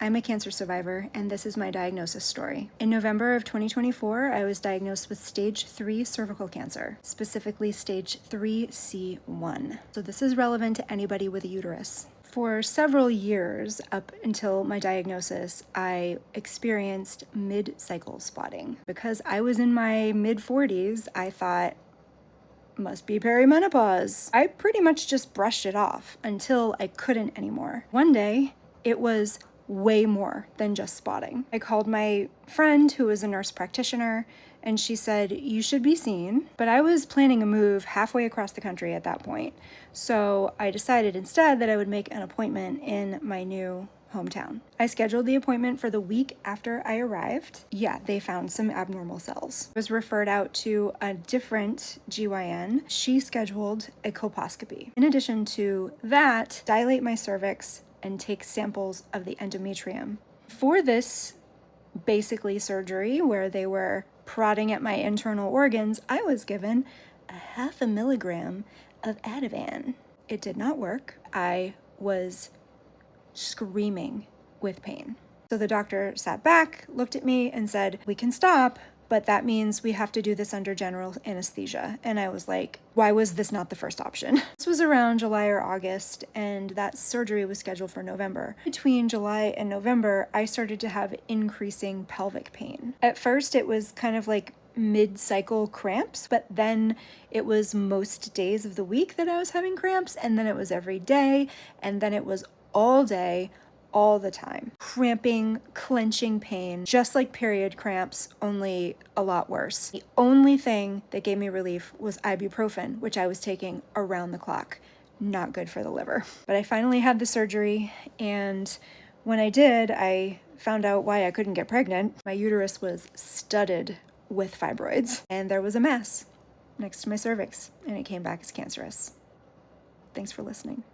I'm a cancer survivor, and this is my diagnosis story. In November of 2024, I was diagnosed with stage 3 cervical cancer, specifically stage 3C1. So this is relevant to anybody with a uterus. For several years up until my diagnosis, I experienced mid-cycle spotting. Because I was in my mid-40s, I thought, must be perimenopause. I pretty much just brushed it off until I couldn't anymore. One day, it was way more than just spotting. I called my friend who was a nurse practitioner, and she said, you should be seen. But I was planning a move halfway across the country at that point. So I decided instead that I would make an appointment in my new hometown. I scheduled the appointment for the week after I arrived. Yeah, they found some abnormal cells. I was referred out to a different GYN. She scheduled a colposcopy. In addition to that, dilate my cervix and take samples of the endometrium. For this basically surgery where they were prodding at my internal organs, I was given 0.5 milligram of Ativan. It did not work. I was screaming with pain. So the doctor sat back, looked at me, and said, we can stop, but that means we have to do this under general anesthesia. And I was like, why was this not the first option? This was around July or August, and that surgery was scheduled for November. Between July and November, I started to have increasing pelvic pain. At first, it was kind of like mid-cycle cramps, but then it was most days of the week that I was having cramps, and then it was every day, and then it was all day, all the time. Cramping, clenching pain, just like period cramps, only a lot worse. The only thing that gave me relief was ibuprofen, which I was taking around the clock. Not good for the liver. But I finally had the surgery, and when I did, I found out why I couldn't get pregnant. My uterus was studded with fibroids, and there was a mass next to my cervix, and it came back as cancerous. Thanks for listening.